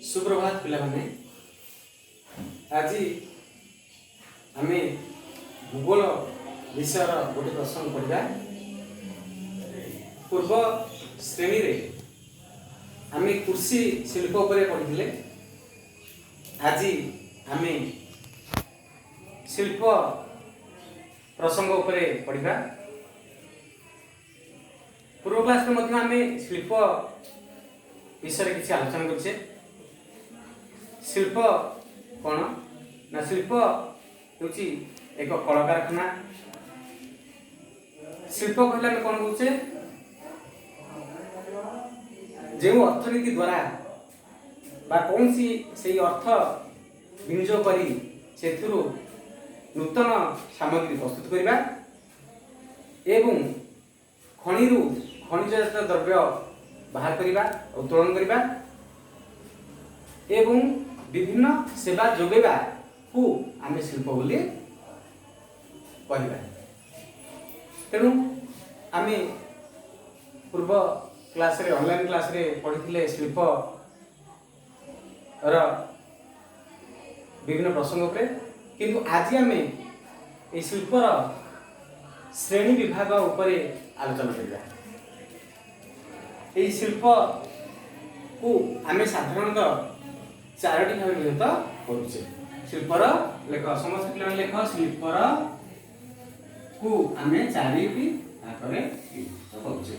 सुप्रभात पिलाने आज आम भूगोल विषय गोटे प्रश्न पढ़ा। पूर्व श्रेणी रे आम कृषि शिल्प पर पढ़ी। आज आम शिल्प प्रसंग उपर पढ़ा। पूर्व क्लास में आम शिल्प विषय किसी आलोचना करछे। शिल्प कौन ना शिल्प होची एक कल कारखाना। शिल्प कहले आम कौन कहूचे जो अर्थनीति द्वारा बा कौन सी से अर्थ विनियोग करी से नूतन सामग्री प्रस्तुत करबा एवं खनिरु खनिजजात द्रव्य बाहर करबा उत्तोलन करबा एवं विभिन्न सेवा जोगेबा को आम शिल्प बोली कहबा। तेणु आम पूर्व क्लास रे ऑनलाइन क्लास रे पढ़ी शिल्प र विभिन्न प्रसंग उपरे, किंतु आज आम ए शिल्पर श्रेणी विभाग उपरे आलोचना करबा। ए शिल्प को आम साधारणतः चारोटी भाग विभक्त करुचे। शिल्पर लेख समस्त पिला लेख शिल्पर को आम चारोटी भाग में विभक्त करुचे।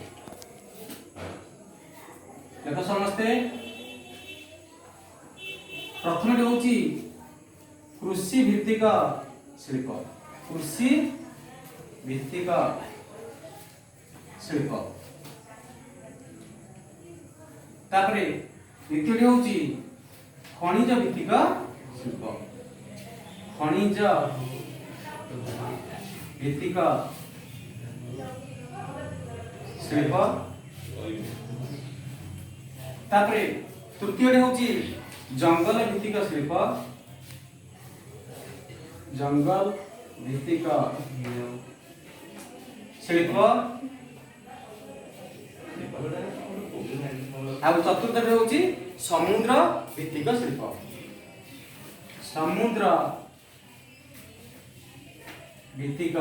लेख समस्ते प्रथम होची कृषि भित्तिक शिल्प। कृषि भित्तिक शिल्प तापरे द्वितीय होची खनिज भित्तिक शिल्प। खनिज भित्तिक शिल्प तापरे तृतीय होची जंगल भित्तिक शिल्प। जंगल भित्तिक शिल्प और चतुर्थ होची समुद्र भित्तिक शिल्प। समुद्र भित्तिक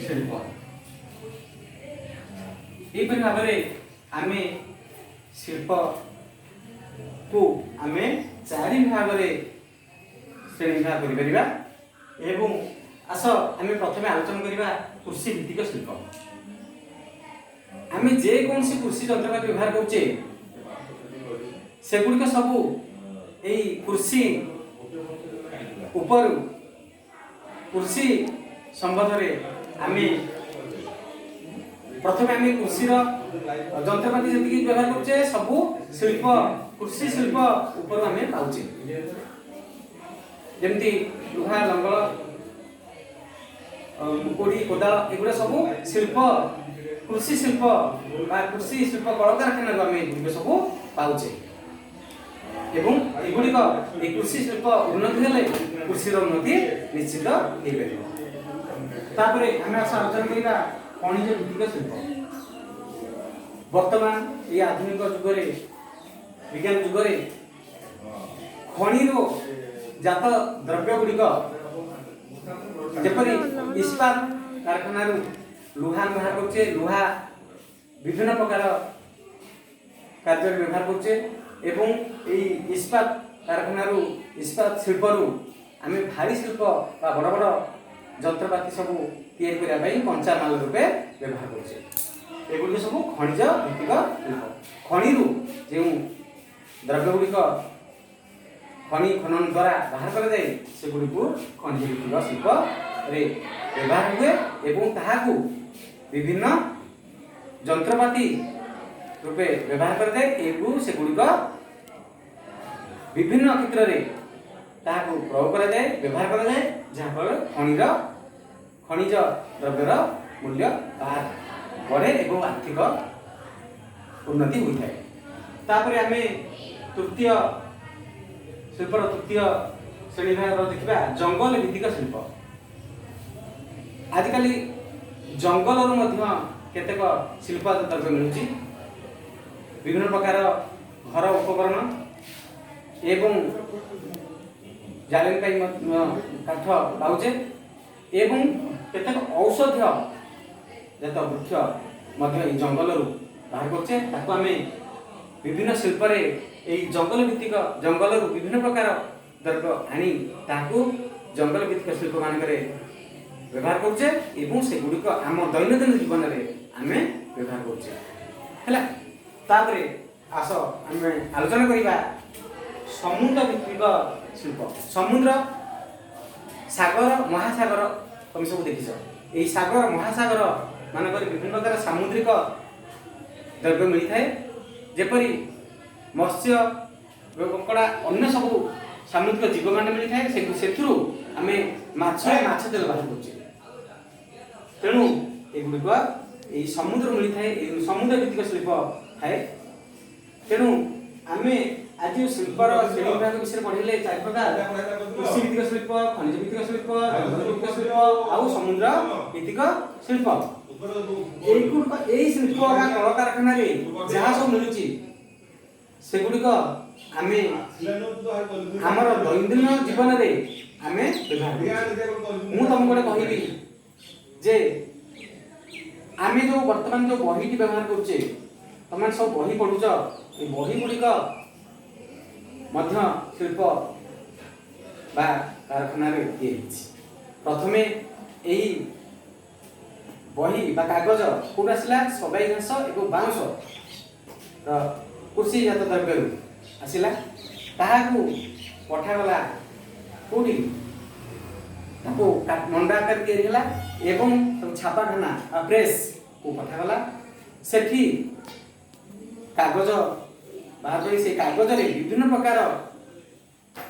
शिल्प एपरि भाव में आम शिल्प को आम चारि भाग में श्रेणी भाग कर एवं आस आम प्रथम आलोचना करबा कृषि भित्तिक शिल्प। आम जेकोसी कृषि जंत्रपाति व्यवहार करुचे सेगुड़िक सबू यही कृषि उपर कृषि संबंध में आम प्रथम आम कृषि जंत्रपाति जी व्यवहार करुचे सबू शिल्प कृषि शिल्प उपर आम पाचे जमती लुहा लंगल कोड़ी कोदाल एगुड़ा सबू शिल्प कृषि शिल्प कृषि शिल्प कल कारखाना आम सब पाचे एवं एगुड़िक कृषि शिल्प उन्नति हेले कृषि उन्नति निश्चित हो पार। आम आलोचना करवा खनिज भित्तिक शिल्प। वर्तमान ये आधुनिक जुगरे विज्ञान जुगरे खनिरो जात द्रव्य गुड़िक जपरी इस्पात कारखाना लुहा व्यवहार करुचे। लुहा विभिन्न प्रकार कार्य व्यवहार करुचे एवं यही इस्पात कारखाना इस्पात शिल्प आम भारी शिल्प बड़ बड़ जंत्रपाति सब या कंचा माल रूपे व्यवहार करुचे। एगुड़ी सब खनिज भित्तिक शिल्प। खनिरु जो द्रव्य गुड़िक खनि खनन द्वारा बाहर कर खनिज भित्तिक शिल्प रे व्यवहार हुए एवं ताहाकू विभिन्न जंत्रपाति रूपे व्यवहार करते एवं सेगुड़िक विभिन्न क्षेत्र में ताहाकू प्रयोग करा जाए व्यवहार करा जाए जहाँफल खनिज द्रव्यर मूल्य बढ़े एवं आर्थिक उन्नति होता है। तापर आम तृतीय शिल्पर तृतीय श्रेणी भाग देखा जंगल भित्तिक शिल्प। आजिकल जंगल केतेक शिल्प द्रव्य मिलूँ विभिन्न प्रकार घर उपकरण एवं जालेन काठ पाउचे एवं केतेक औषधीय जात वृक्ष मध्य जंगल बाहर करछे ताको आमे विभिन्न शिल्प रे एई जंगल भित्तिक जंगल विभिन्न प्रकार द्रव्य आनी ताको जंगल भित्तिक शिल्प मानकरे व्यवहार करछे एवं से गुडी को आम दैनंदिन जीवन रे आमे व्यवहार करछे हैला। तापरे आस आमे आलोचना करिबा समुद्र भित्तिक शिल्प। समुद्र सागर महासागर तुम सब देखिछ एई सागर महासागर मानकर विभिन्न प्रकार सामुद्रिक द्रव्य मिलता है जेपरी मत्स्य ककड़ा अन्य सब सामुद्रिक जीव मान मिलता है से आम माछ तेल बाहर कर तेणु एगुड़िक यही समुद्र मिलता है समुद्र भित्तिक शिल्प थाए तेणु आम आज शिल्पर श्रेणी विभाग विषय पढ़े 4 प्रकार कृषि भित्तिक शिल्प खनिज भित्तिक शिल्प जंगल भित्तिक शिल्प आउ समुद्र भित्तिक शिल्प यही शिल्प कल कारखाना जहाँ सब मिलूँ सेगुड़िक आम आमर दैनंदिन जीवन में आम व्यवहार मु तुम गोटे कहबी जे आम जो वर्तमान जो बही व्यवहार करुचे तुम सब बही पढ़ुच बही गुड़िक शिल्प बा कारखाना प्रथमे यही बही बा कागज कौट आसला सबाई घास एवं बाउंश कृषिजात द्रव्य आसला ताहाकू पठागला कौटी मंडा आकार या एवं छापाखाना प्रेस को पठागला सेठी कागज बाहर कर से कागज रे विभिन्न प्रकार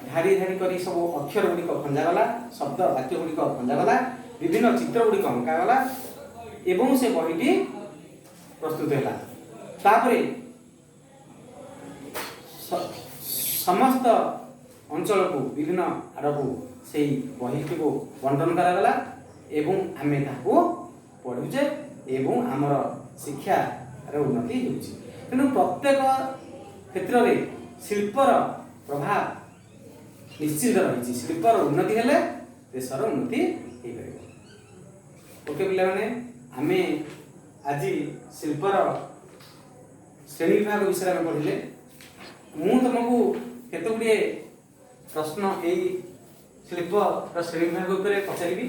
धारी धारी करी सब अक्षर गुड़िक खंजागला शब्द वाक्य गुड़िक खंजागला विभिन्न चित्र गुड़िक अंकागला एवं से बहीटी प्रस्तुत है तापरे समस्त अंचल को विभिन्न आड़ को से बही को बंटन करागला एवं आम ताको पढ़ुचे एवं आमर शिक्षार उन्नति होउछि तेणु प्रत्येक क्षेत्र में शिल्पर प्रभाव निश्चित रही शिल्पर उन्नति हेले देशर उन्नति हो पार। ओके पिला माने आमे आज शिल्पर श्रेणी विभाग विषय में पढ़िले मु तुमको केते गुडे प्रश्न यही शिल्प श्रेणी विभाग उपरे पचारि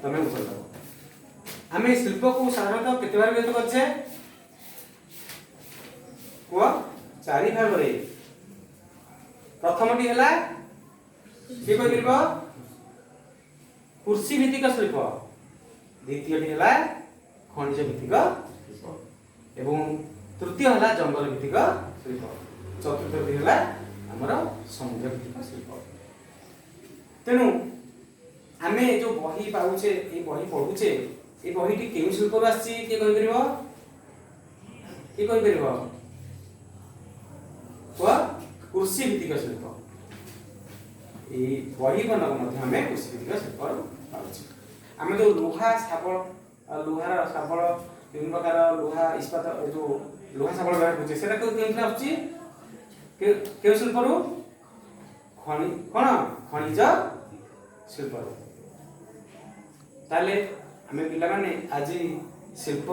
तमें उत्तर दो। आमे शिल्प को साधारणतः केते बार व्यक्त करछे को 4 भाग रे प्रथमटी हला के कहिबो कृषि भित्तिक शिल्प द्वितीयटी हला खनिज भित्तिक शिल्प एवं तृतीय हला जंगल भित्तिक शिल्प चतुर्थटी हला हमर समुद्र भित्तिक शिल्प। तेणु आमे जो बही पाउछे ए बही पढुछे ए बहीटी केउ शिल्प आछि के कहि परिबो के कहि परिबो कृषि भित्तिक शिल्प ये बही बनक कृषि भित्तिक शिल्प पाउछे। आम जो लुहा शाबल लुहार शाबल विभिन्न प्रकार लुहा इस्पात जो लुहा शाबल व्यवहार करछे सेटा केउथि आछि के शिल्प रु खनिज शिल्प ताले आमे पिला माने आज शिल्प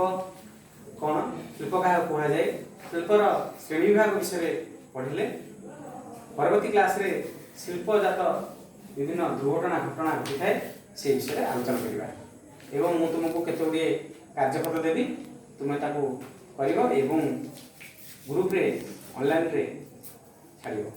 कौन शिल्प क्या कह जाए शिल्पर श्रेणी विभाग विषय पढ़िले परवर्ती क्लास रे शिल्पजात विभिन्न दुर्घटना घटना घटी थाए से विषय आलोचना करवा एवं मु तुमको केते गुडे कार्यपत्र देबी तुमे ताको करिवो एवं ग्रुप रे ऑनलाइन रे छाड़ियो।